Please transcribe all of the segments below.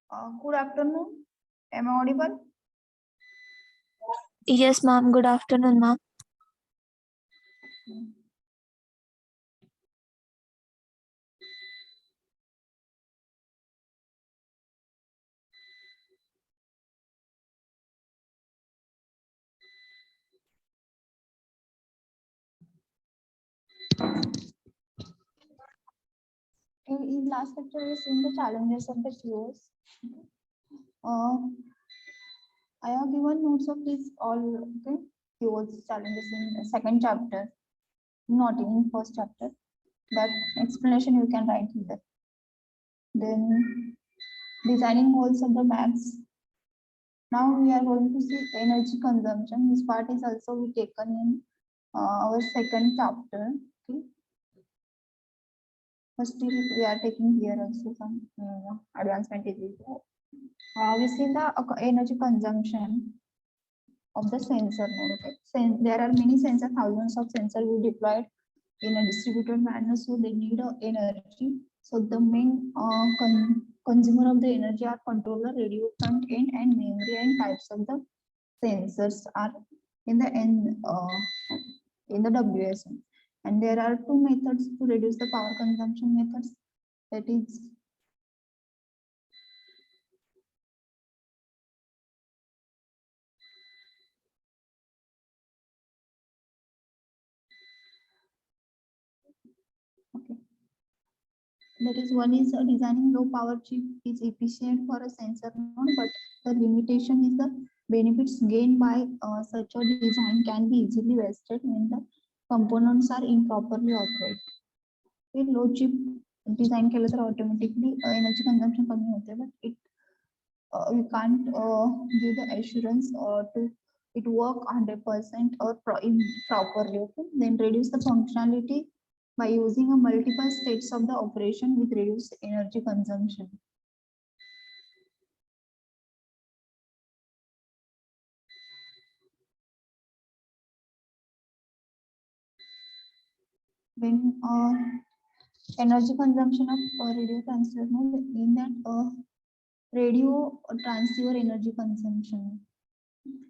Good afternoon. Am I audible? Yes, ma'am. Good afternoon, ma'am. In last lecture, we seen the challenges of the COs. I have given notes of these all COs challenges in the second chapter, not in first chapter. That explanation you can write here. Then designing goals of the maths. Now we are going to see energy consumption. This part is also we taken in our second chapter. Okay. But still we are taking here also some advancement is there. We see the energy consumption of the sensor node. Okay. There are many sensors, thousands of sensors we deployed in a distributed manner, so they need energy. So the main consumer of the energy are controller, radio front end, and memory, and types of the sensors are in the WSM. And there are two methods to reduce the power consumption methods. That is okay. That is one is designing low power chip is efficient for a sensor node, but the limitation is the benefits gained by such a design can be easily wasted when the components are improperly operated. with low chip design केलं तर automatically energy consumption कमी होते, but we can't give the assurance to it work 100% or properly. Okay? Then reduce the functionality by using a multiple states of the operation with reduced energy consumption. Then energy consumption of radio transceiver node in that radio transceiver energy consumption.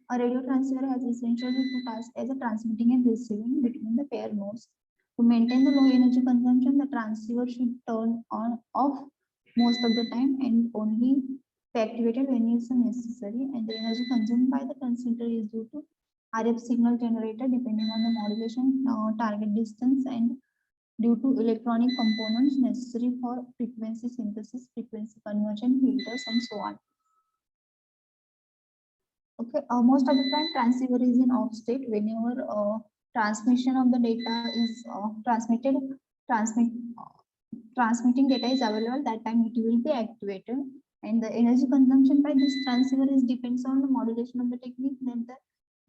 A radio transceiver has essentially two tasks as a transmitting and receiving between the pair nodes. To maintain the low energy consumption, the transceiver should turn on off most of the time and only be activated when it's necessary. And the energy consumed by the transmitter is due to RF signal generator depending on the modulation, target distance, and due to electronic components necessary for frequency synthesis, frequency conversion, filters, and so on. Okay, most of the time transceiver is in off state whenever transmission of the data is transmitting data is available, that time it will be activated. And the energy consumption by this transceiver is depends on the modulation of the technique,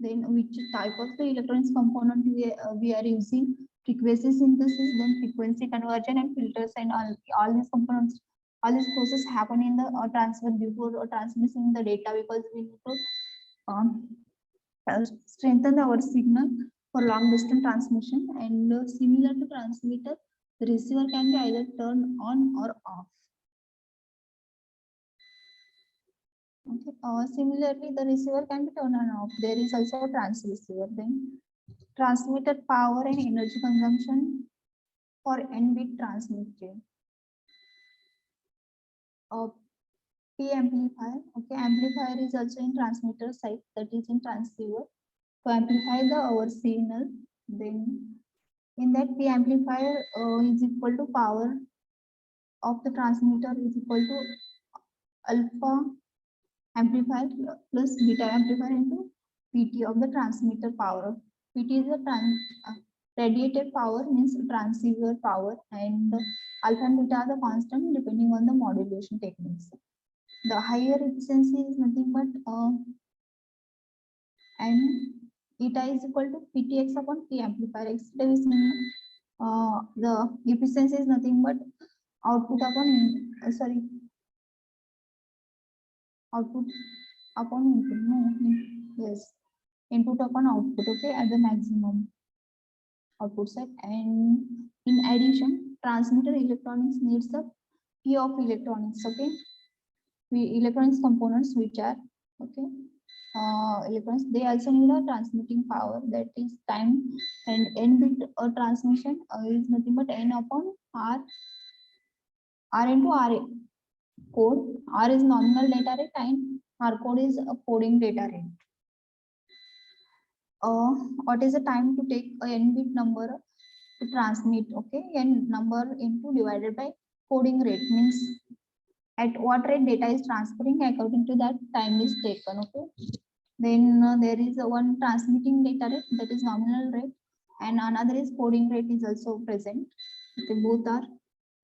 then which type of the electronics component we are using, frequency synthesis, then frequency conversion and filters, and all these components, all these processes happen in the transfer before transmitting the data, because we need to strengthen our signal for long distance transmission. And similar to transmitter, the receiver can be either turned on or off. Okay. Similarly, the receiver can be turned on or off. There is also a transceiver. Then transmitted power and energy consumption for n-bit transmitted. P amplifier. Okay, amplifier is also in transmitter side, that is in transceiver. To amplify our signal, then in that P amplifier is equal to power of the transmitter is equal to alpha amplifier plus beta amplifier into PT of the transmitter power. PT is the radiated power, means transceiver power, and alpha and beta are the constant depending on the modulation techniques. The higher efficiency is nothing but and eta is equal to PTX upon P amplifier. The efficiency is nothing but output upon output upon input. No, yes, input upon output. Okay, at the maximum output set. And in addition, transmitter electronics needs the P of electronics. Okay, electronics components which are okay electrons, they also need a transmitting power, that is time, and n bit transmission is nothing but n upon r into r code. R is nominal data rate and r code is a coding data rate. What is the time to take a n bit number to transmit? Okay, n number into divided by coding rate, means at what rate data is transferring, according to that time is taken. Okay, then there is one transmitting data rate, that is nominal rate, and another is coding rate is also present. Okay, both are.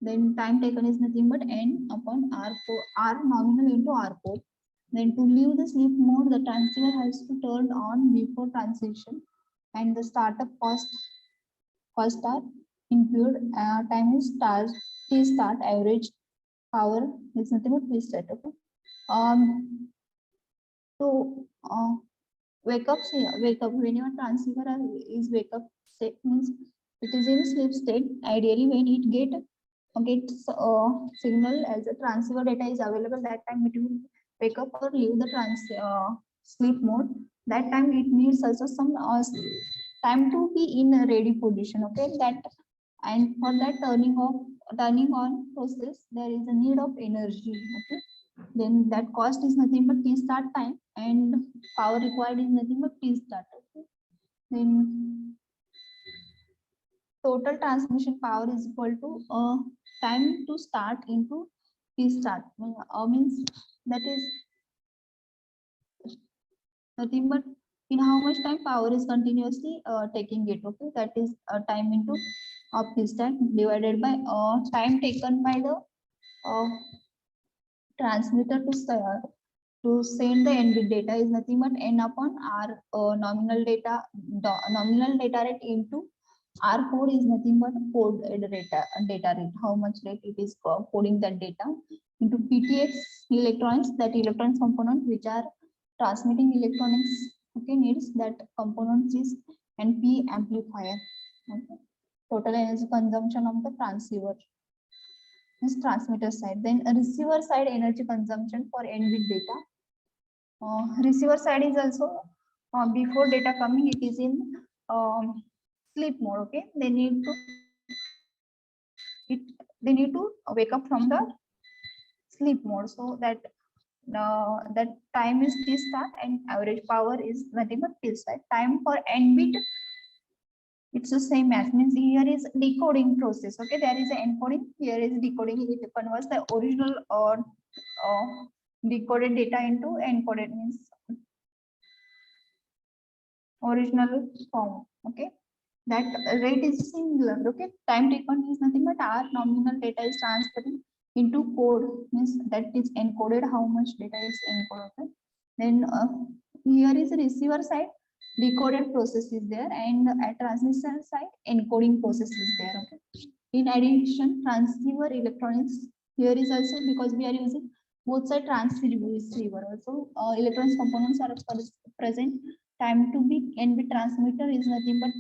Then time taken is nothing but n upon r nominal into r code. Then to leave the sleep mode, the transceiver has to turn on before transition, and the startup cost are include. Time is t start, average power is nothing but t start. Okay. Um. To wake up when your transceiver is wake up state, means it is in sleep state. Ideally, when it gets signal as a transceiver data is available, that time it will wake up or leave the sleep mode. That time it needs also some time to be in a ready position. Okay, that, and for that turning on process, there is a need of energy. Okay, then that cost is nothing but t start time, and power required is nothing but t start. Okay, then total transmission power is equal to time to start into t start, means that is nothing but in how much time power is continuously taking it. Okay, that is time into of t start divided by time taken by the uh, transmitter to send the n bit data is nothing but n upon r nominal data rate into r code is nothing but code data rate, how much rate it is coding that data, into ptx electronics, that electronics component which are transmitting electronics. Okay, needs that components is, and p amplifier. Okay, total energy consumption of the transceiver is transmitter side. Then a receiver side energy consumption for n bit data. Receiver side is also before data coming, it is in sleep mode. Okay, they need to wake up from the sleep mode, so that that time is t start and average power is nothing but t start. Time for n bit, it's the same as, means here is decoding process. Okay, there is an encoding, here is decoding. It converts the original decoded data into encoded, means original form. Okay, that rate is similar. Okay, time taken is nothing but our nominal data is transferring into code, means that is encoded, how much data is encoded. Okay, then here is receiver side, decoded process is there, and at transmission side, encoding process is there. Okay, in addition, transceiver electronics here is also, because we are using both side transceiver also, electronics components are present. Time to be n bit transmitter is nothing but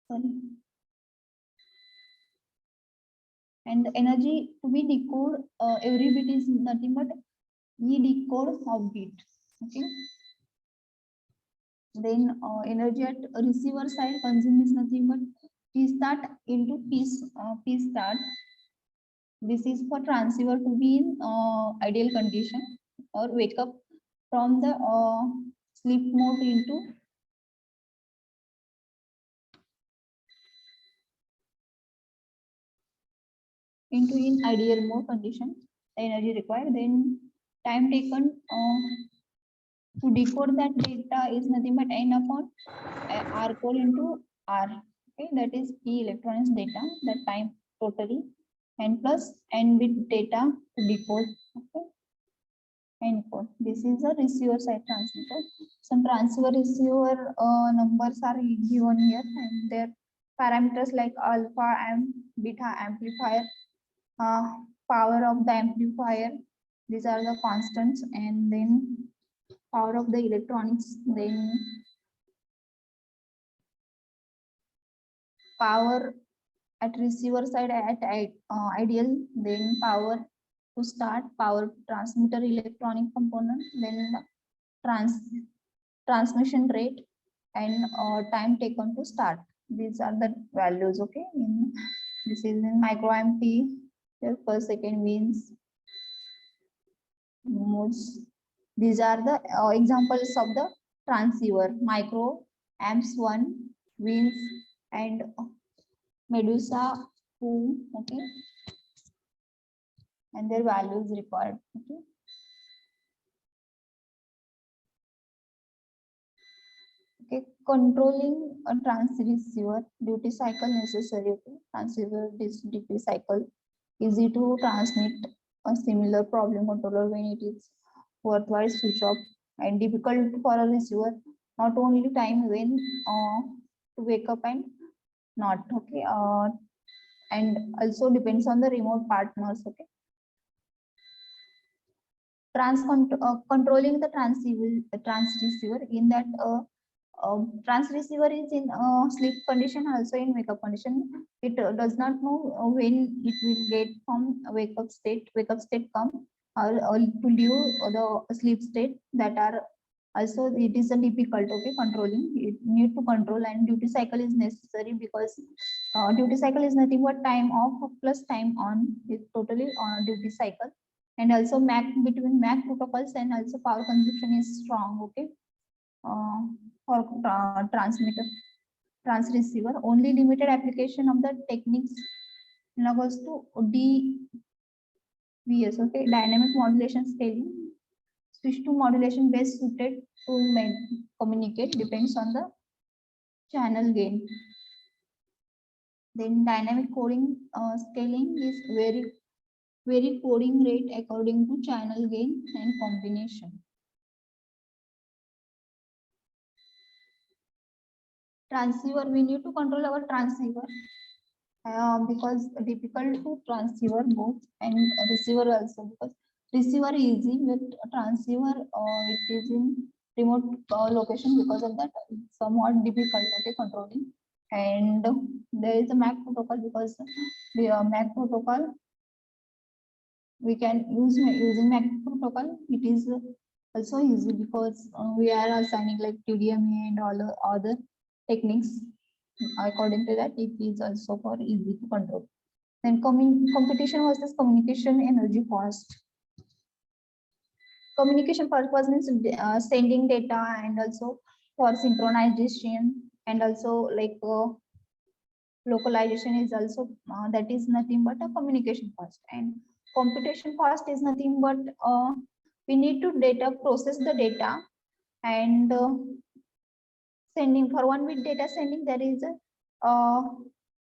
sorry, and energy to be decode every bit is nothing but e decode of bit. Okay, then energy at receiver side consume is nothing but t start into p start. This is for transceiver to be in ideal condition or wake up from the sleep mode into in ideal mode condition, the energy required. Then time taken to decode that data is nothing but n upon r code into r. Okay, that is p electronics data, that time totally, and plus n bit data to decode. Okay, encode. This is a receiver side transmitter. Some transceiver receiver numbers are given here, and their parameters like alpha and beta amplifier, power of the amplifier, these are the constants, and then power of the electronics, then power at receiver side at ideal, then power to start, power transmitter electronic component, then the transmission rate and time taken to start. These are the values. Okay, this is in microampere per second means modes. These are the examples of the transceiver: micro amps 1, wins, and Medusa 2. Okay, and their values required. Okay. Okay, controlling a transceiver duty cycle necessary. Okay. Transceiver duty cycle easy to transmit a similar problem controller when it is worthwhile switch off, and difficult for a receiver not only time when to wake up and not. Okay, and also depends on the remote partners. Okay, controlling the transceiver in that transceiver is in sleep condition, also in wake up condition. It does not know when it will get from wake up state come, or to leave the sleep state. That are also, it is a difficult. Okay, controlling, it need to control, and duty cycle is necessary because duty cycle is nothing but time off plus time on. It's totally on duty cycle. And also MAC, between MAC protocols and also power consumption is strong. Okay, for transmitter transceiver, only limited application of the techniques now goes to DVS. Okay, dynamic modulation scaling, switch to modulation best suited to communicate, depends on the channel gain. Then dynamic coding scaling is vary coding rate according to channel gain and combination. Transceiver, we need to control our transceiver because difficult to transceiver both, and receiver also, because receiver easy, but transceiver it is in remote location, because of that somewhat difficult. Okay, controlling. And there is a MAC protocol, because the MAC protocol we can use using MAC protocol. It is also easy because we are assigning like TDMA and all the other techniques. According to that, it is also for easy to control. Then competition versus communication energy cost. Communication purpose means sending data, and also for synchronization, and also like localization is also that is nothing but a communication cost. And computation cost is nothing but we need to process the data, and sending, for 1 bit data sending, there is a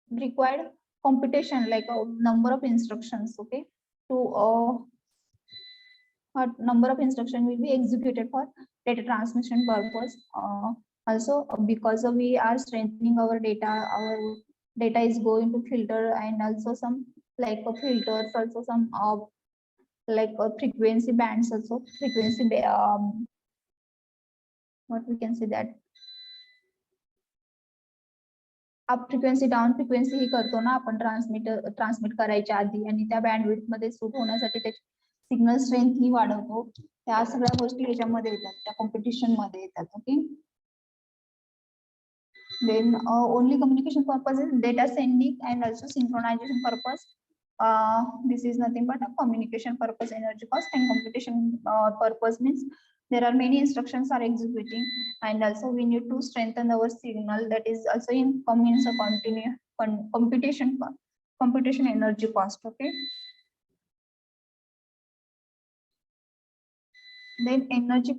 required computation, like a number of instructions. Okay, to what number of instruction will be executed for data transmission purpose. Also, because we are strengthening our data is going to filter, and also some like filters, also some like frequency bands, also frequency what we can say that up frequency down frequency ही करतो ना आपण transmit करायच्या आधी, आणि त्या bandwidth मध्ये suit होण्यासाठी त्याची सिग्नल स्ट्रेंथ ही वाढवतो. त्या सगळ्या गोष्टी याच्यामध्ये येतात, त्या कॉम्पिटिशन मध्ये येतात. Okay, then only communication purpose is data sending and also synchronization purpose. This is nothing but a communication purpose energy cost, and computation purpose means there are many instructions are executing, and also we need to strengthen our signal. That is also in means a computation energy cost. Okay, then energy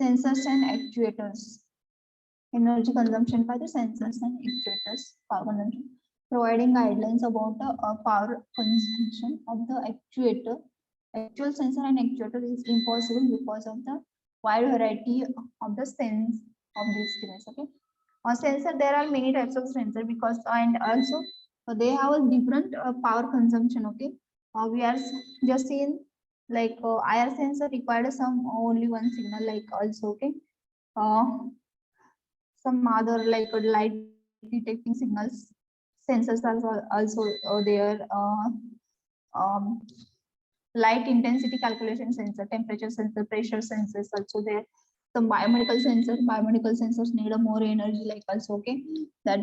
sensors and actuators. Energy consumption by the sensors and actuators, power consumption, providing guidelines about the power consumption of the actuator. Actual sensor and actuator is impossible because of the wide variety of the sense of this device. Okay, sensor, there are many types of sensor, because and also they have a different power consumption. Okay, we are just seeing like IR sensor required some only one signal, like also. Okay, some other like light detecting signals sensors are also there. light intensity calculation sensor, temperature sensor, pressure sensors also there. Some biomedical sensors need a more energy, like also, okay, that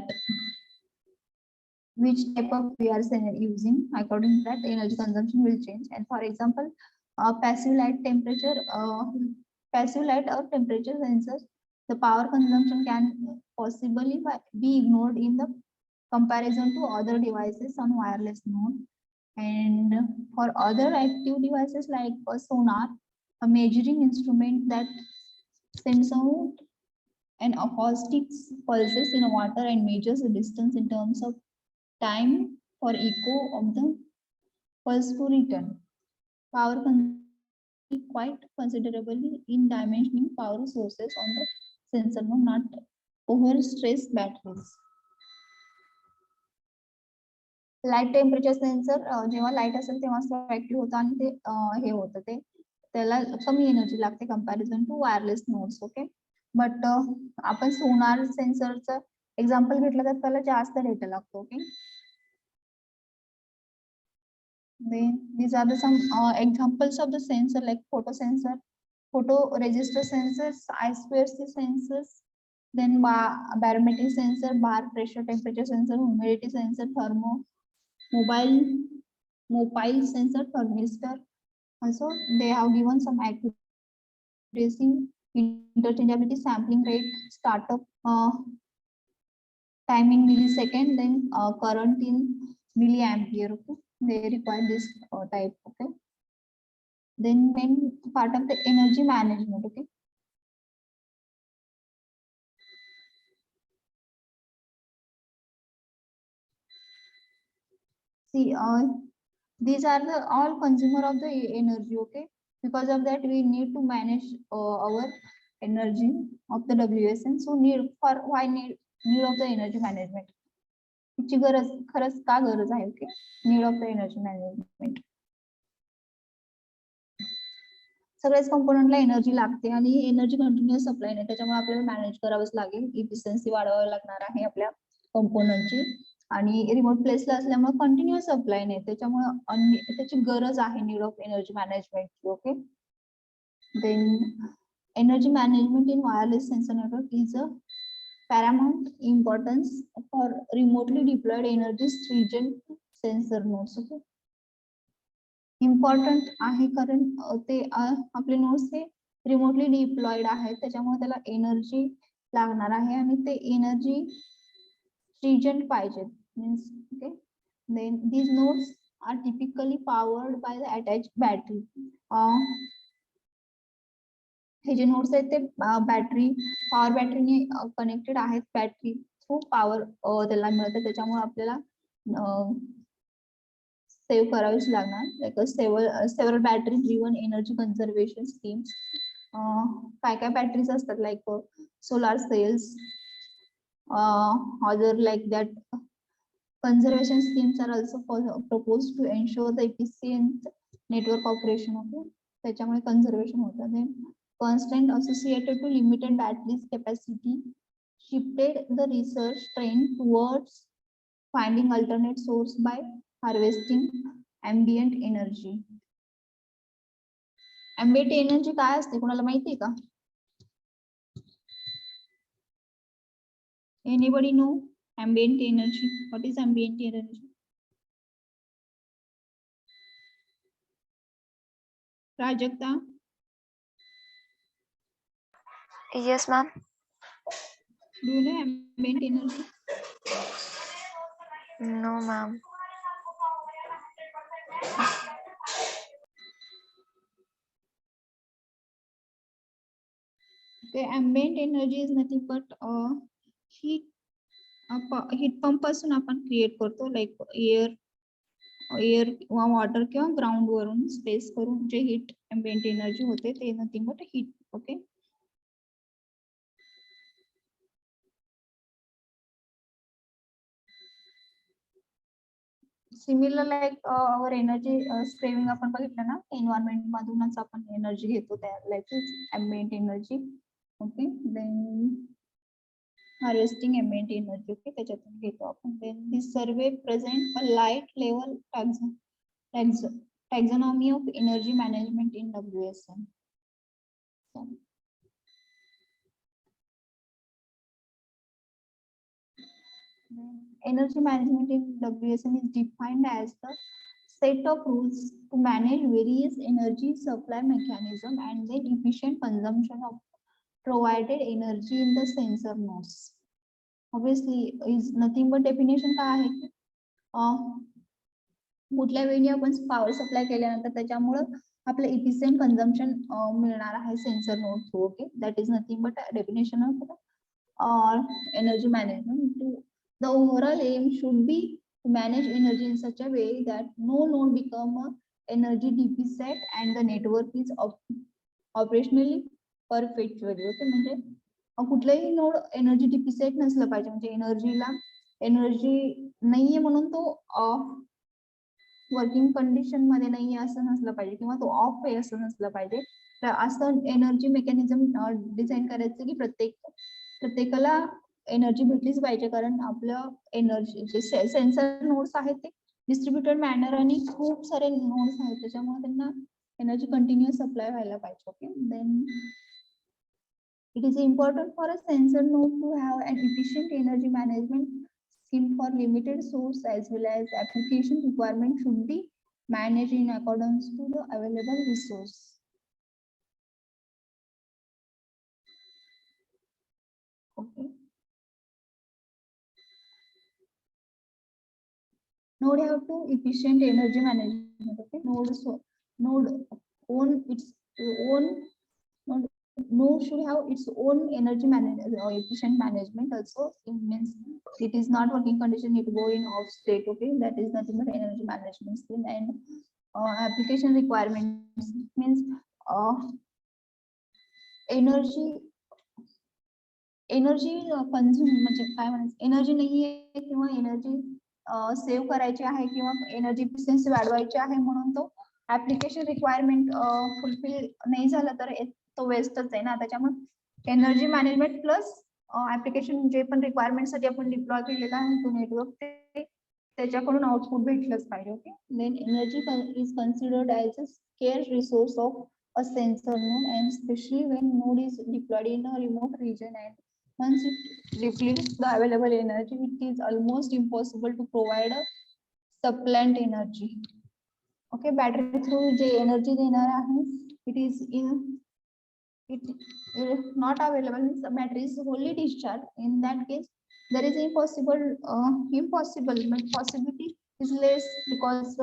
which type of we are using, according to that energy consumption will change. And for example, passive light or temperature sensors, the power consumption can possibly be ignored in the comparison to other devices on wireless node. And for other active devices like a sonar, a measuring instrument that sends out an acoustic pulses in water and measures the distance in terms of time for echo of the pulse to return. Power can be quite considerably in dimensioning power sources on the sensor, no, not over stress batteries. Light temperature sensor जेव्हा light असेल तेव्हा active होतं आणि ते हे होतं ते त्याला कमी एनर्जी लागते comparison to wireless nodes. Okay, but आपण सोनार सेन्सरचं एक्झाम्पल घेतलं तर त्याला जास्त डेटा लागतो. Okay, then these are the some examples of the sensor like photo sensor, photo resistor sensors, I2C sensors, then barometric sensor, bar pressure temperature sensor, humidity sensor, mobile sensor, thermistor. Also they have given some accuracy, interchangeability, sampling rate, startup time in millisecond, then current in milliampere. Okay, they require this type. Okay, then main part of the energy management. Okay, see, these are the all consumer of the energy. Okay, because of that we need to manage our energy of the WSN. So need of the energy management. ची गरज खरंच का गरज आहे. Okay, need of the energy management. सगळ्याच कंपोनंटला energy लागते आणि energy continuous supply नाही, त्याच्यामुळे आपल्याला मॅनेज करावंच लागेल. इफिशियन्सी वाढवावी लागणार आहे आपल्या कंपोनंटची आणि रिमोट प्लेसला असल्यामुळे कंटिन्युअस सप्लाय नाही, त्याच्यामुळे त्याची गरज आहे नीड ऑफ एनर्जी मॅनेजमेंटची. Okay, then energy management in wireless sensor network is a paramount importance for remotely deployed energy stringent sensor nodes. Okay, important आहे कारण ते आपले नोड्स हे रिमोटली डिप्लॉइड आहेत, त्याच्यामुळे त्याला एनर्जी लागणार आहे आणि ते एनर्जी स्ट्रीजंट पाहिजे. Means okay, then these nodes are typically powered by the attached battery. हे जे नोड्स आहेत ते बॅटरी पॉवर बॅटरीने कनेक्टेड आहेत. बॅटरी थ्रू पॉवर त्याला मिळतं, त्याच्यामुळे आपल्याला सेव्ह करावीच लागणार. Like several battery driven energy conservation schemes. काय काय बॅटरीज असतात like solar cells, other like that conservation schemes are also proposed to ensure the efficient network operation. Okay, त्याच्यामुळे conservation होतं. Then constant associated to limited batteries capacity shifted the research trend towards finding alternate source by harvesting ambient energy. Ambient energy काय असते कोणाला माहिती आहे का? Anybody know ambient energy? What is ambient energy? Prajakta? Yes, ma'am. Do you know ambient energy? No, ma'am. Okay, ambient energy is nothing but heat pump पासून आपण create करतो, like air किंवा वॉटर किंवा ग्राउंड वरून space करून जे heat ambient energy होते ते nothing but heat. Okay, similar like our energy saving आपण बघितलं ना, एन्व्हायरमेंट मधूनच आपण एनर्जी घेतो, त्या like ambient energy. Okay, then harvesting ambient energy. Okay, त्याच्यातून घेतो आपण. Then this survey present a light level taxonomy of energy management in WSN. So, energy management in WSN is defined as the set of rules to manage various energy supply mechanism and then efficient consumption of provided energy in the sensor nodes. Obviously, is nothing but definition काय आहे की कुठल्या वेळी आपण power supply केल्यानंतर त्याच्यामुळे आपलं efficient consumption मिळणार आहे sensor node through. Okay, that is nothing but definition of energy management. The overall aim should be to manage energy in such a way that no node become a energy deficit and the network is operationally perpetually. Okay, म्हणजे कुठलाही node energy deficit नसलं पाहिजे, म्हणजे एनर्जीला energy नाहीये म्हणून तो working condition मध्ये नाहीये असं नसलं पाहिजे किंवा तो ऑफ आहे असं नसलं पाहिजे. तर असं एनर्जी मेकॅनिझम डिझाईन करायचं की प्रत्येकाला एनर्जी भेटलीच पाहिजे, कारण आपलं एनर्जी जे सेन्सर नोड्स आहेत ते डिस्ट्रीब्युटेड मॅनर आणि खूप सारे नोड्स आहेत, त्याच्यामुळे त्यांना एनर्जी कंटिन्युअस सप्लाय व्हायला पाहिजे. Okay, then it is important for a sensor node to have an efficient energy management scheme for limited source as well as application requirement should be managed in accordance to the available resource. Okay. Node have to efficient energy management. Okay, node own its own node should have its own energy management or efficient management also. It means it is not working condition, it go in off state. Okay, that is nothing but energy management scheme. And application requirements means energy consume म्हणजे काय म्हणायचं, energy नाहीये किंवा energy save करायची आहे किंवा energy efficiency वाढवायची आहे म्हणून तो ऍप्लिकेशन रिक्वायरमेंट फुलफिल नाही झाला तर तो वेस्टच आहे ना. त्याच्यामुळे एनर्जी मॅनेजमेंट प्लस ऍप्लिकेशन जे पण रिक्वायरमेंट साठी आपण डिप्लॉय केलेला आहे तो नेटवर्क, ते त्याच्याकडून आउटपुट भेटलंच पाहिजे. Okay, then energy is considered as a scarce resource of a sensor node, and especially when node is deployed in a remote region, and once it depletes the available energy, it is almost impossible to provide a supplant energy. Okay, battery through J energy देणार आहे, it is not available, means battery is wholly discharged. In that case, there is impossible, but possibility is less because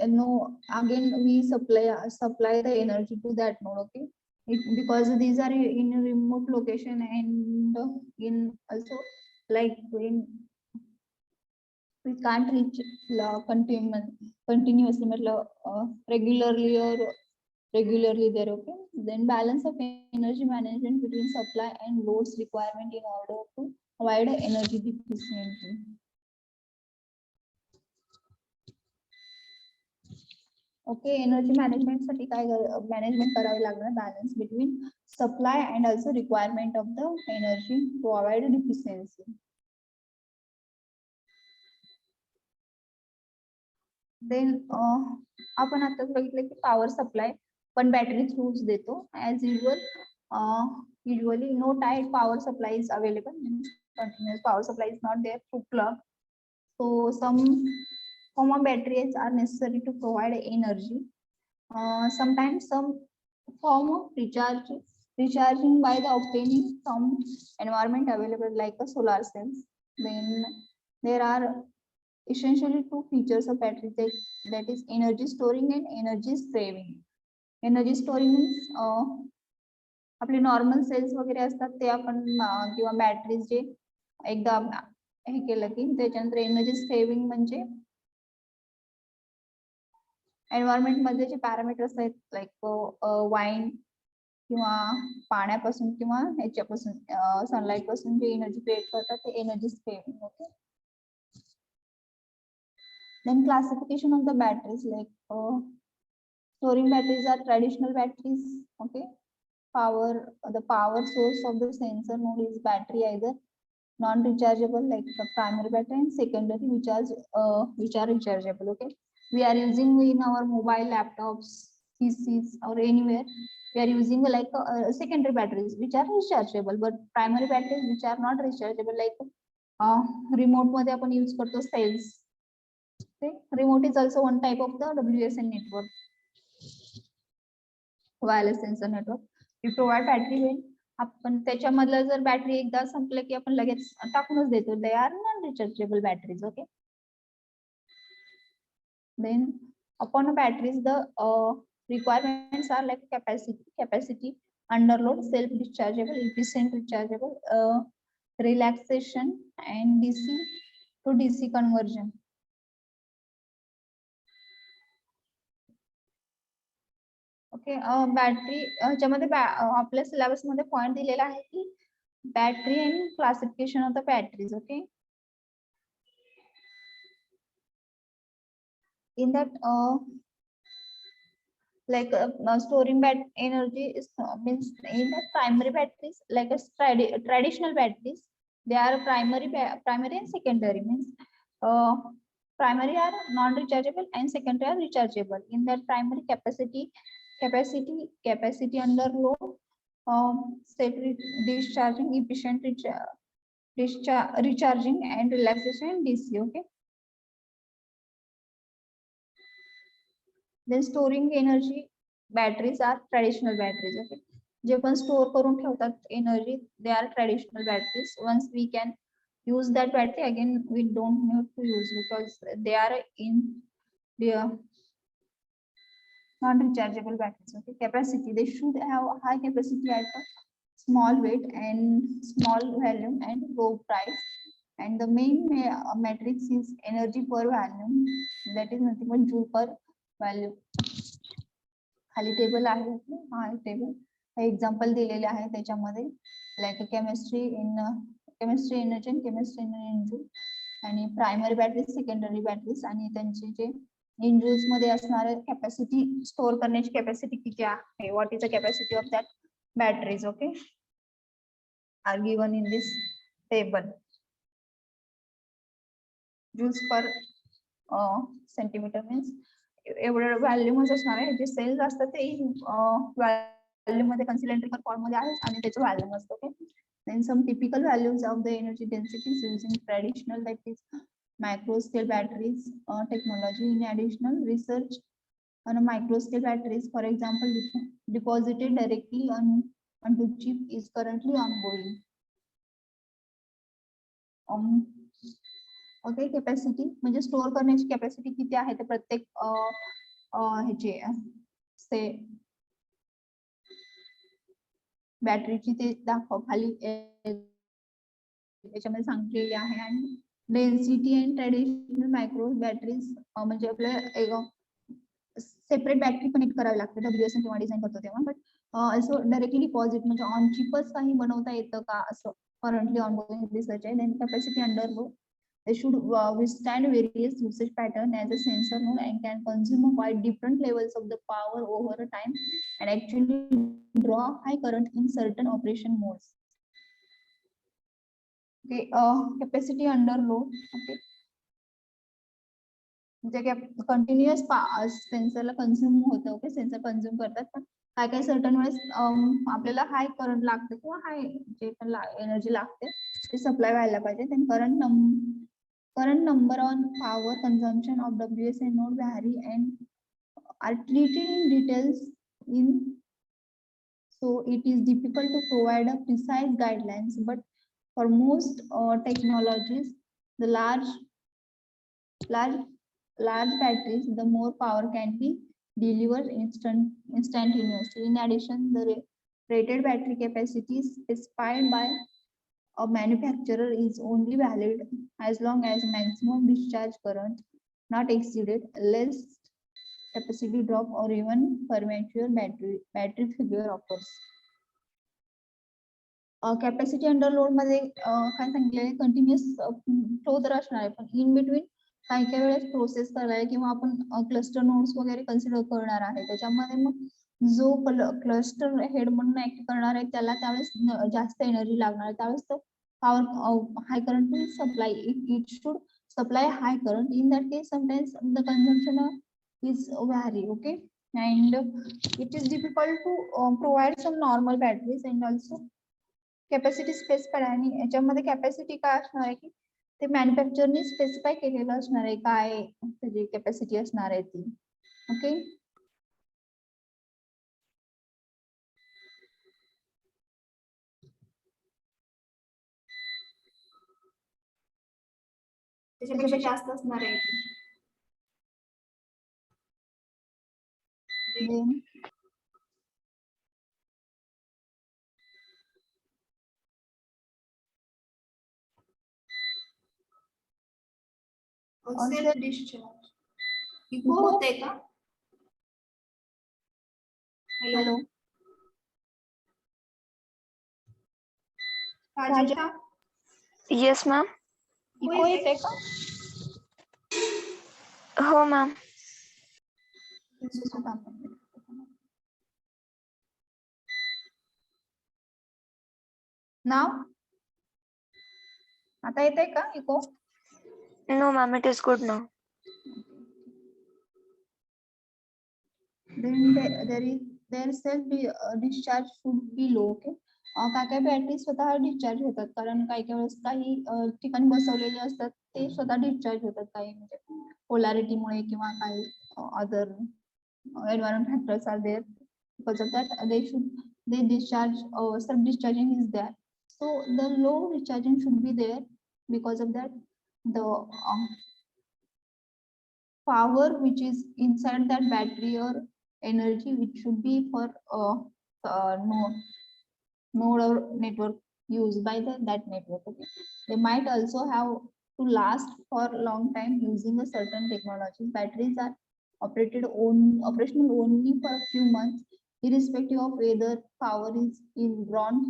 no, again we supply the energy to that node. Okay, because these are in a remote location and in also like in we can't reach continuously regularly there. Okay, then balance of energy management between supply and loads requirement in order to avoid energy deficiency. Okay, energy management साठी काय management करावी लागणार, balance between supply and also requirement of the energy to avoid deficiency. Then आपण आता बघितलं की power supply पण battery थ्रूच देतो as usual. Usually no tied power supply is available, means continuous power supply is not there through plug, so some form of batteries are necessary to provide energy. Sometimes some form of recharging by the obtaining some environment available like a solar cells. Then there are essentially two features of battery, that is energy storing and energy saving. Energy storing means आपले normal sales वगैरे असतात ते आपण किंवा batteries जे एकदा हे केलं की त्याच्यानंतर एनर्जी सेव्हिंग म्हणजे एन्व्हायरमेंट मध्ये जे पॅरामीटर्स आहेत लाईक वाईन किंवा पाण्यापासून किंवा ह्याच्यापासून सनलाइट पासून जे एनर्जी क्रिएट करतात ते energy saving. Okay, then classification of the batteries, like storing batteries are traditional batteries. Okay, the power source of the sensor node is battery, either non-rechargeable like the primary battery, and secondary which are rechargeable. Okay, we are using in our mobile, laptops, PCs, or anywhere. We are using like secondary batteries which are rechargeable, but primary batteries which are not rechargeable, like remote मध्ये आपण use करतो cells. Okay, remote is also one type of the WSN network, wireless sensor network. We provide battery when आपण त्याच्यामधलं जर battery एकदा संपलं की आपण लगेच टाकूनच देतो. They are non rechargeable batteries. Okay, then upon batteries the requirements are like capacity, underload, self dischargeable, efficient rechargeable, relaxation, and DC to DC conversion. Okay, battery ह्याच्यामध्ये आपल्या सिलेबस मध्ये पॉइंट दिलेला आहे की बॅटरी आणि classification of the batteries. Okay, in that like storing energy is means in the primary batteries, like a traditional batteries, they are primary and secondary. Means primary are non rechargeable and secondary are rechargeable. In that primary, capacity under load, safe discharging, efficient recharging, and relaxation, DC. Okay, then storing energy batteries are traditional batteries. Okay, जे पण store करून ठेवतात energy, they are traditional batteries. Once we can use that battery again, we don't need to use because they are in the non-rechargeable batteries. Okay, capacity, they should have high capacity at a small weight and small volume and low price. And the main matrix is energy per volume, that is nothing but joule per value. खाली table आहे, हा table example दिलेले आहे त्याच्यामध्ये, like chemistry in chemistry energy आणि chemistry in joule, आणि primary battery, secondary batteries आणि त्यांचे जे इन जूल्स मध्ये असणारे कॅपॅसिटी, स्टोर करण्याची कॅपॅसिटी किती आहे, what is the capacity of that batteries. Okay, are given in this table. Joules per centimetre means एवढं व्हॅल्यूमच असणार आहे. जे सेल्स असतात ते व्हॅल्यूम मध्ये कन्सिलेंट्रिकल फॉर्म मध्ये आहेत आणि त्याचं व्हॅल्यूम असतं. Okay, then some typical values of the energy densities using traditional, that is micro scale batteries technology. In additional research on micro scale batteries, for example, deposited directly onto chip is currently ongoing. Okay, capacity म्हणजे store करण्याची capacity किती आहे ते प्रत्येक ह्याचे से बॅटरीची ते दाखव खाली याच्यामध्ये सांगितलेले आहे. आणि density and traditional micro batteries म्हणजे आपल्याला सेपरेट बॅटरी कनेक्ट करावी लागते WSN जेव्हा डिझाईन करतो तेव्हा, बट ऑल्सो डायरेक्टली डिपॉझिट म्हणजे ऑन चिपच काही बनवता येतं का असं करंटली ऑनगोइंग रिसर्च आहे. Then capacity under low, they should withstand various usage pattern as a sensor node and can consume quite different levels of the power over a time and actually draw high current in certain operation modes. Okay, capacity under load. Okay, म्हणजे continuous सेन्सरला consume होतं. Okay, sensor consume करतात, पण काय काय certain वेळेस आपल्याला high current लागतं किंवा हाय जे पण एनर्जी लागते ते सप्लाय व्हायला पाहिजे. then current number on power consumption of WSN node vary and are treated in details in, so it is difficult to provide a precise guidelines, but for most technologies, the large batteries, the more power can be delivered instantaneously. In addition, the rated battery capacity specified by a manufacturer is only valid as long as maximum discharge current not exceeded, less capacity drop, or even premature battery failure occurs. Capacity under load मध्ये काय सांगितलेलं, continuous flow तर असणार आहे, पण in between काही काही वेळेस प्रोसेस करायला किंवा आपण क्लस्टर नोड्स वगैरे कन्सिडर करणार आहे. त्याच्यामध्ये मग जो क्लस्टर हेड म्हणून ऍक्ट करणार आहे त्याला त्यावेळेस जास्त एनर्जी लागणार आहे, त्यावेळेस तो power high current will supply. It should supply high current. In that case, sometimes the consumption is vary. Okay, and it is difficult to provide some normal batteries, and also capacity specify आणि याच्यामध्ये capacity काय असणार आहे की ते मॅन्युफॅक्चरने specify केलेलं असणार आहे काय त्याची कॅपॅसिटी असणार आहे ती. ओके, त्याच्यापेक्षा जास्त असणार आहे ती. Then सेल्फ डिस्चार्ज इको होते का? Hello Prajakta, Yes, ma'am. Eco येते का? हो ma'am. नाव आता येते का eco? No ma'am, it is good now. Then their self discharge should be low. Okay, काय काय बॅटरी स्वतः डिस्चार्ज होतात कारण काही काही वेळेस काही ठिकाणी बसवलेले असतात ते स्वतः डिस्चार्ज होतात काही म्हणजे पोलॅरिटीमुळे किंवा काही other environment factors are there. Because of that they discharge self discharging is there, so the low recharging should be there. Because of that the power which is inside that battery or energy which should be for node or network used by that network. Okay, they might also have to last for a long time using a certain technology. Batteries are operational only for a few months, irrespective of whether power is drawn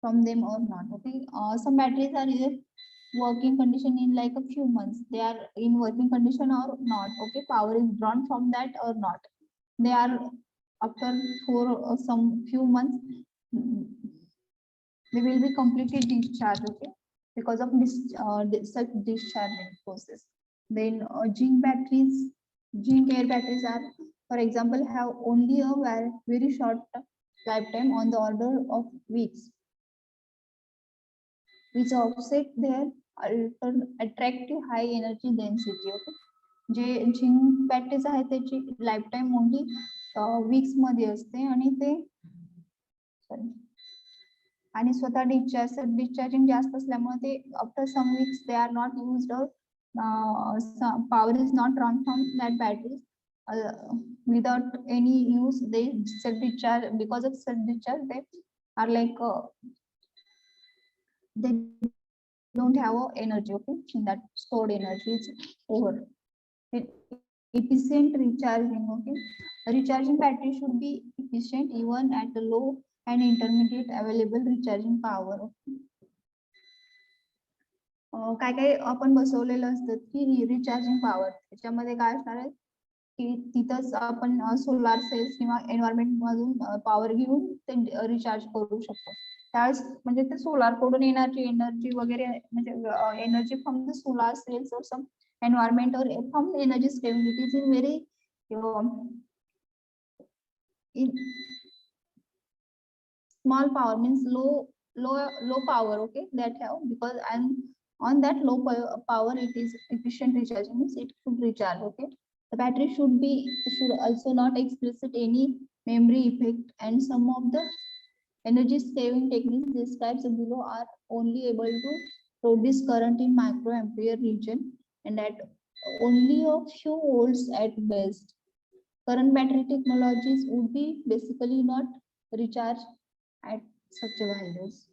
from them or not. Okay, some batteries are either working condition in like a few months, they are in working condition or not. Okay, power is drawn from that or not, they are after for some few months they will be completely discharged. Okay, because of this self discharging process. Then zinc air batteries are, for example, have only a very short lifetime on the order of weeks, which offset their attractive high energy density. Okay, J zinc batteries आहे त्याची life time only weeks मध्ये असते आणि ते आणि स्वतः discharging जास्त असल्यामुळे ते after some weeks they are not used or power is not drawn from that battery without any use. They self discharge. Because of self discharge they are like they don't have energy. Okay, in that stored energy is over. Efficient recharging. Okay, recharging battery should be efficient even at the low and intermediate available recharging power. काय काय आपण बसवलेलं असतं की recharging power, त्याच्यामध्ये काय असणार आहे की तिथंच आपण सोलार सेल्स किंवा एन्व्हायरमेंट मधून पॉवर घेऊन ते रिचार्ज करू शकतो. त्यावेळेस म्हणजे ते सोलार कडून येणारी एनर्जी वगैरे म्हणजे energy from the solar cells or some environment or from energy stability in very in small power, means low power. Okay, that have, because and on that low power it is efficient recharging, means it should recharge. Okay, the battery should also not explicit any memory effect, and some of the energy saving techniques described below are only able to produce current in microampere region and at only a few volts at best. Current battery technologies would be basically not recharged at such values.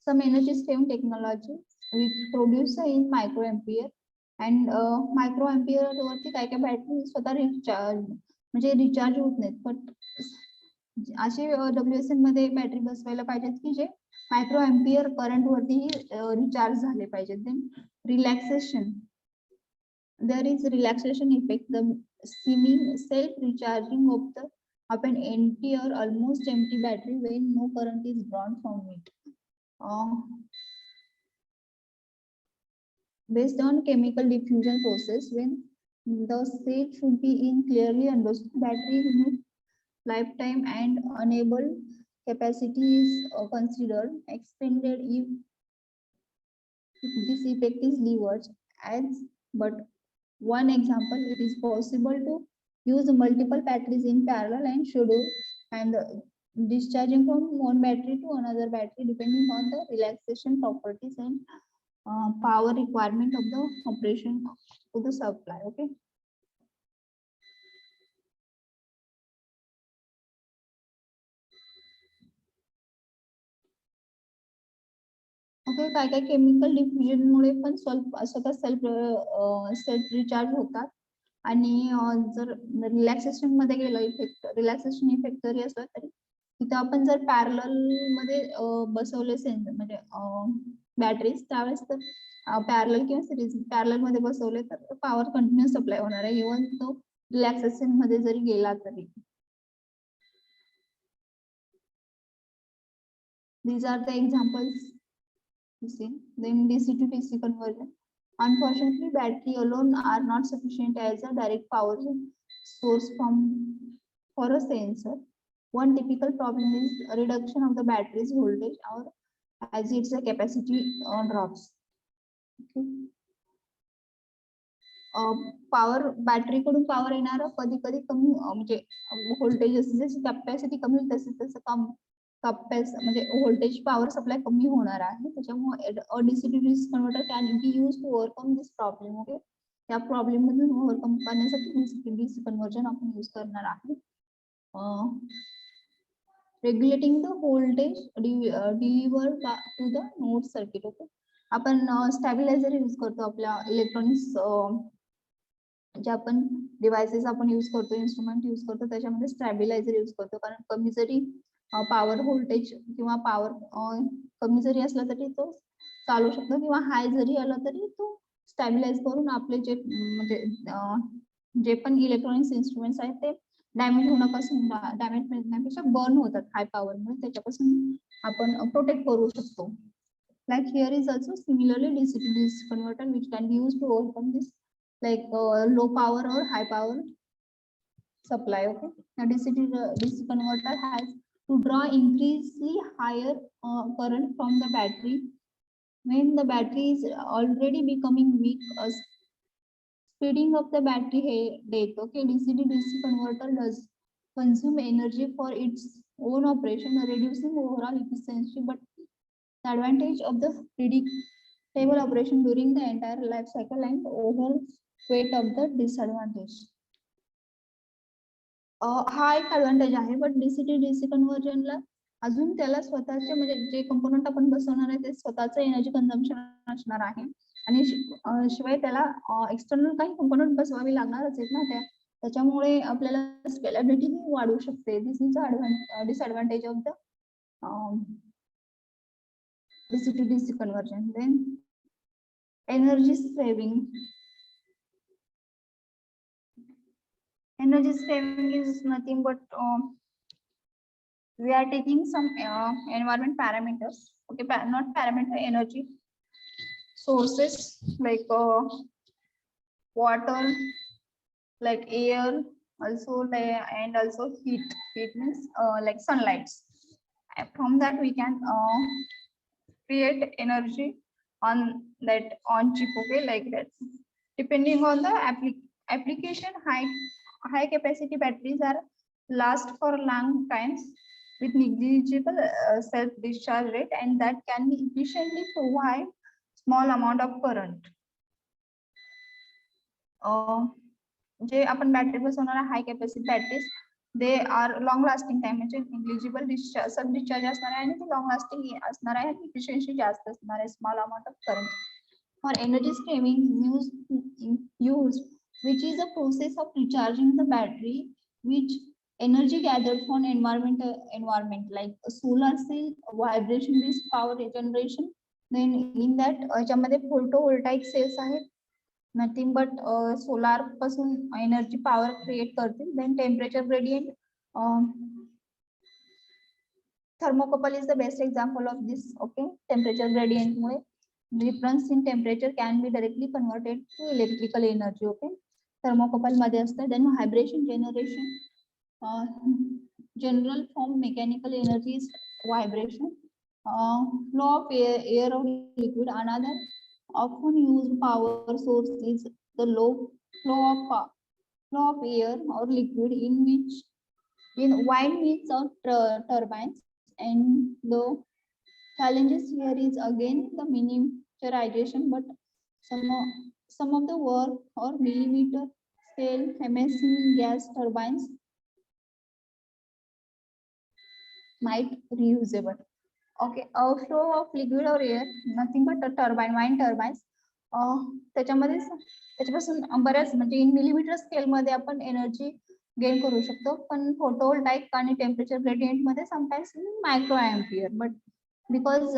Some energy saving technologies which produce in microampere and microampere वरती काय काय battery स्वतः recharge म्हणजे recharge होत नाहीत, पण असे WSN मध्ये बॅटरी बसवायला पाहिजेत की जे मायक्रो एम्पियर करंट वरती रिचार्ज झाले पाहिजेत. Then relaxation, there is relaxation effect, the seeming self recharging of the of an empty or almost empty battery when no current is drawn from it. Based on chemical diffusion process, when the state should be in clearly understood battery unit lifetime and enable capacity is considered expanded if this effect is leveraged as but one example. It is possible to use multiple batteries in parallel and schedule and discharging from one battery to another battery depending on the relaxation properties and power requirement of the operation of the supply. Okay. Okay, काय काय chemical diffusion मुळे पण स्वतः self recharge होतात आणि जर relaxation मध्ये गेलं effect relaxation effect जरी असला तरी तिथं आपण जर पॅरलल मध्ये बसवले म्हणजे बॅटरीज त्यावेळेस तर पॅरलल किंवा सिरीज पॅरलल मध्ये बसवले तर पॉवर कंटिन्यू सप्लाय होणार आहे इव्हन तो रिलॅक्सेशन मध्ये जरी गेला तरी. These are the examples. You see, then DC to DC conversion. Unfortunately, battery alone are not sufficient as a direct power source for a sensor. One typical problem is a reduction of the battery's voltage or as its capacity drops. Okay. Power battery कडून power येणार कधी कधी कमी म्हणजे voltage जशी capacity कमी होईल तसे तसं कम म्हणजे व्होल्टेज पॉवर सप्लाय कमी होणार आहे त्याच्यामुळे DC to DC converter can be use to overcome this problem. Okay, त्या प्रॉब्लेम मधून ओव्हरकम करण्यासाठी डीसी टू डीसी कन्व्हर्जन आपण यूज करणार आहोत. Regulating the voltage deliver to the node circuit. Okay, आपण स्टॅबिलायझर यूज करतो आपल्या इलेक्ट्रॉनिक्स जे आपण डिव्हाइसेस आपण यूज करतो इन्स्ट्रुमेंट यूज करतो त्याच्यामध्ये स्टॅबिलायझर यूज करतो कारण कमी जरी पॉवर व्होल्टेज किंवा पॉवर कमी जरी असला तरी तो चालू शकतो किंवा हाय जरी आला तरी तो स्टॅबिलाइज करून आपले जे म्हणजे जे पण इलेक्ट्रॉनिक्स इन्स्ट्रुमेंट्स आहेत ते डॅमेज होण्यापासून डॅमेज होण्यापेक्षा बर्न होतात हाय पॉवर मुळे त्याच्यापासून आपण प्रोटेक्ट करू शकतो. Like here is also similarly DC to DC converter which can be used to overcome this like low power or high power supply. Okay, now DC to DC converter has to draw increasingly higher current from the battery when the battery is already becoming weak. Speeding up the battery death. Okay, DC to DC converter does consume energy for its own operation, reducing overall efficiency, but the advantage of the predictable operation during the entire life cycle and overweight of the disadvantage. हा एक advantage आहे but DC to DC कन्व्हर्जनला अजून त्याला स्वतःचे म्हणजे जे component आपण बसवणार आहे ते स्वतःचं एनर्जी कन्झम्पशन असणार आहे आणि शिवाय त्याला एक्सटर्नल काही कंपोनंट बसवावे लागणारच आहेत ना त्याच्यामुळे आपल्याला स्केलेबिलिटी वाढू शकते. This is disadvantage of the DC to DC conversion. Then energy saving. Energy saving is nothing but we are taking some environment parameters. Okay, not parameter, energy sources like water, like air, also and also heat. Heat means like sunlight. From that we can create energy on that on chip. Okay, like that depending on the application. High capacity batteries are last for long times with negligible self discharge rate and that can be efficiently provide small amount of current. जे आपण battery बसवणार high capacity batteries they are long lasting time म्हणजे negligible discharge sub discharge असणार आहे आणि ते long lasting असणार आहे आणि एफिशियन्सी जास्त असणार आहे. Small amount of current for energy saving use which is a process of recharging the battery which energy gathered from environment like a solar cell, vibration based power generation. Then in that ज्यामध्ये photovoltaic cells आहेत nothing but solar पासून energy power create करतील. Then temperature gradient Thermocouple is the best example of this. Okay, temperature gradient Mule difference in temperature can be directly converted to electrical energy. Okay, thermocouple मध्ये असतं. Then vibration generation, general form mechanical energy is vibration. Flow of air or liquid. Another often used power source is the low flow of air or liquid in windmills or turbines. And the challenges here is again the miniaturization, but some of the work or millimeter scale MSC gas turbines might reusable. Okay, flow of liquid or air, nothing but a turbine, wind turbines. त्याच्यापासून बऱ्याच म्हणजे इन millimetre scale मध्ये आपण energy gain करू शकतो. पण photovoltaic आणि temperature gradient मध्ये sometimes micro ampere. But because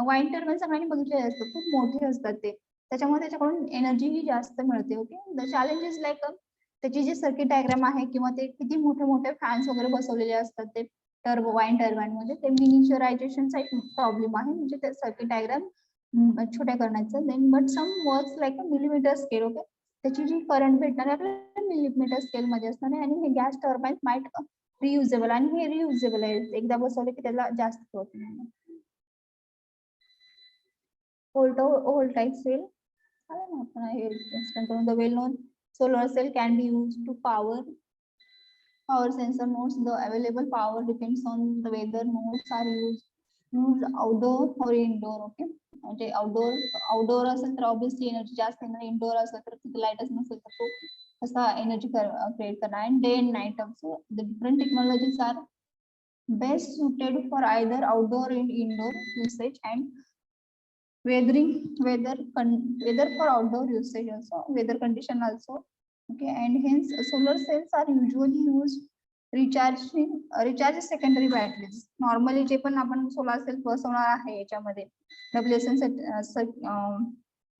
wine turbine सगळ्यांनी बघितलेले असतात, खूप मोठे असतात ते, त्याच्यामुळे त्याच्याकडून एनर्जी ही जास्त मिळते. Okay, the challenge is like त्याची जी सर्किट डायग्राम आहे किंवा ते किती मोठे मोठे फॅन्स वगैरे बसवलेले असतात ते वाईन टर्बाइन मध्ये, ते मिनिचरायझेशनचा एक प्रॉब्लेम आहे, म्हणजे ते सर्किट डायग्राम छोट्या करण्याचं. Then but some works like a millimetre scale. Okay, त्याची जी करंट भेटणार आहे आपल्याला मिलीमीटर स्केल मध्ये असणार आहे. आणि हे गॅस टर्बाइन माइट रियुजेबल, आणि हे रियुजेबल आहे, एकदा बसवले की त्याला जास्त होत नाही. Photovoltaic cell, the well-known solar cell can be used to power sensor nodes. The available power depends on the whether nodes are used outdoor or indoor. Okay, म्हणजे आउटडोर असेल तर ऑब्विसली एनर्जी जास्त येणार, इंडोर असेल तर तिथे लाईटच नसेल तर तो कसा एनर्जी क्रिएट करणार. And day and night also the different technologies are best suited for either outdoor and indoor usage, and weather for outdoor usage also, weather condition also. Okay, and hence solar cells are usually used recharge secondary batteries. Normally जे पण आपण solar cell बसवणार आहे याच्यामध्ये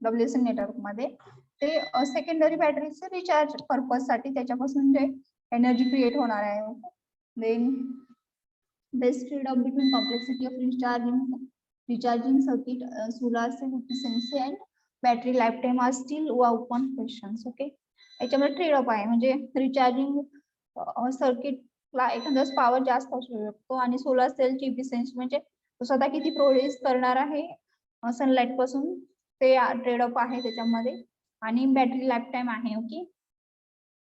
WSN network मध्ये, ते secondary बॅटरीचे recharge purpose साठी त्याच्यापासून जे energy create होणार आहे. Then best trade-off between complexity of recharging circuit, solar cell efficiency and battery lifetime are still open questions. Okay, याच्यामध्ये ट्रेड ऑफ आहे, म्हणजे रिचार्जिंग सर्किटला एखादा पॉवर जास्त असू शकतो, आणि सोलर सेलची इफिशियन्सी म्हणजे तो स्वतः किती प्रोड्यूस करणार आहे सनलाइट पासून, ते ट्रेड ऑफ आहे त्याच्यामध्ये. आणि बॅटरी लाईफ टाइम आहे. ओके,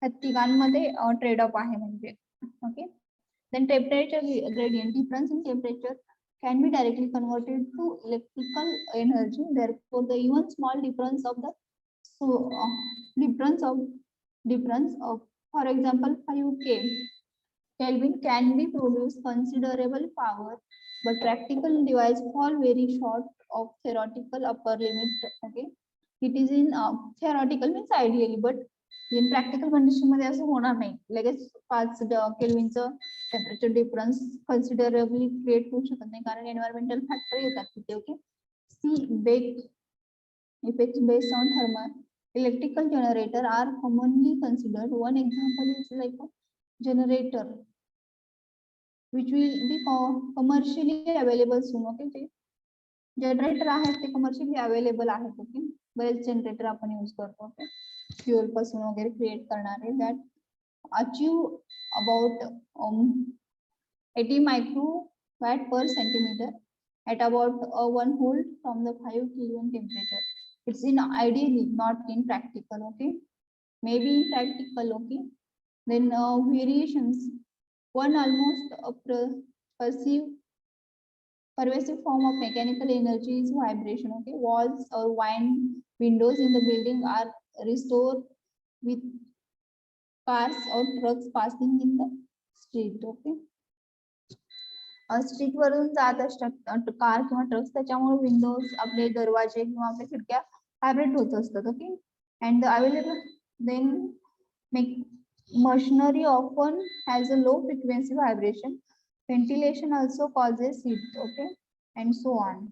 ह्या तिघांमध्ये ट्रेड ऑफ आहे म्हणजे. Okay, then temperature gradient, difference in temperature can be directly converted to electrical energy. Therefore the even small difference of for example 5 Kelvin can be produce considerable power, but practical device fall very short of theoretical upper limit. Okay, it is in theoretical means ideally, but in practical condition मध्ये असं होणार नाही. लगेच 5 केल्विनचं temperature difference considerably create होऊ शकत नाही, कारण एन्व्हायरमेंटल फॅक्टर येतात तिथे. Okay, Seebeck effects based on thermal electrical generator are commonly considered. One example is like a generator which will be commercially available soon. Okay, ते generator आहेत ते commercially available आहेत. ओके, बरेच generator आपण use करतो. Okay, fuel पासून वगैरे create करणारे, that achieve about 80 microwatt per centimeter at about 1 volt from the 5 Kelvin temperature. It's in ideally, not in practical. Okay, maybe in practical. Okay, then variations. One almost pervasive form of mechanical energy is vibration. Okay, walls or windows in the building are restored with cars or trucks passing in the street. Okay, street वरून जात असतात car किंवा trucks, त्याच्यामुळे Windows, आपले दरवाजे किंवा आपल्या खिडक्या व्हायब्रेट होत असतात. Okay, and available then machinery often has a low frequency vibration. Ventilation also causes heat. Okay, and so on.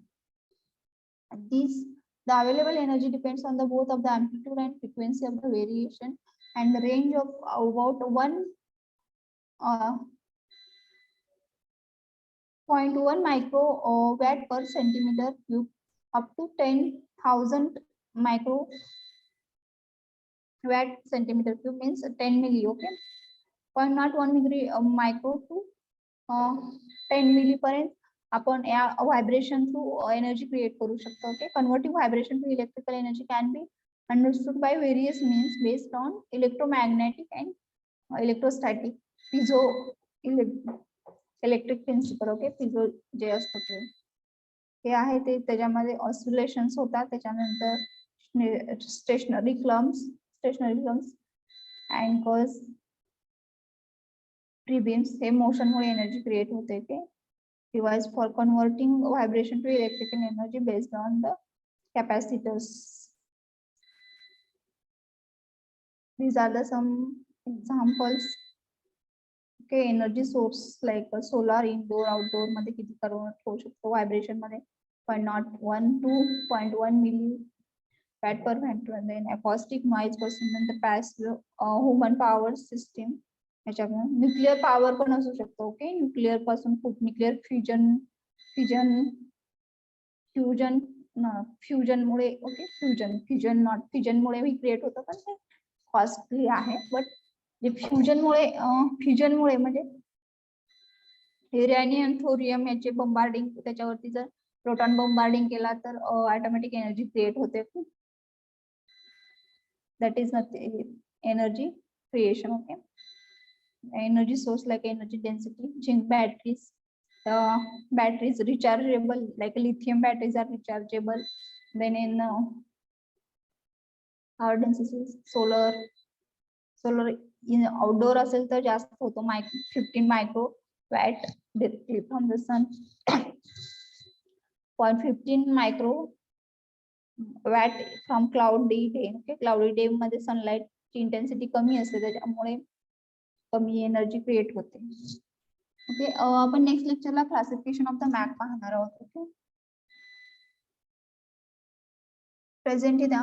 The available energy depends on the both of the amplitude and frequency of the variation, and the range of about 1 0.1 microwatt per centimeter cube up to 10,000 microwatt centimeter cube means 10 milli. Okay, 0.01 micro to 10 milli पर्यंत आपण या vibration through energy create करू शकतो. Okay, converting vibration to electrical energy can be understood by various means based on electromagnetic and electrostatic piezo electric principle. Okay, piezo जे असतं ते आहे ते त्याच्यामध्ये ऑसिलेशन्स होतात, त्याच्यानंतर स्टेशनरी क्लम्स अँकर्स ट्रिबिन्स हे मोशन मुळे एनर्जी क्रिएट होते. Okay, device for converting vibration to electrical energy based on the capacitors. These are the some examples. Okay, energy source like solar, indoor, outdoor मध्ये किती convert होऊ शकतो vibration मध्ये 0.01 to 0.1 milliwatt per meter. Then acoustic noise पासून नंतर passive human power system याच्यामध्ये nuclear power पण असू शकतो. ओके, न्यूक्लिअर पासून खूप न्यूक्लिअर फ्युजन मुळे ओके फ्युजन मुळे ही क्रिएट होतं, पण ते कॉस्टली आहे. बट जे फ्युजन मुळे म्हणजे युरेनियम थोरियम याचे बंबार्डिंग त्याच्यावरती जर प्रोटॉन बंबार्डिंग केला तर ऑटोमॅटिक एनर्जी क्रिएट होते. That is energy creation. Okay, energy source like energy density, zinc batteries rechargeable like lithium batteries are rechargeable. Then in our density solar in outdoor असेल तर जास्त होतो 15 microwatt directly from the sun. 0.15 microwatt from cloudy day. Okay, cloudy day मध्ये sunlight ची intensity कमी असते त्याच्यामुळे कमी एनर्जी क्रिएट होते. ओके, आपण नेक्स्ट लेक्चरला क्लासिफिकेशन ऑफ द मॅक पाहणार आहोत. ओके, प्रेझेंट द्या.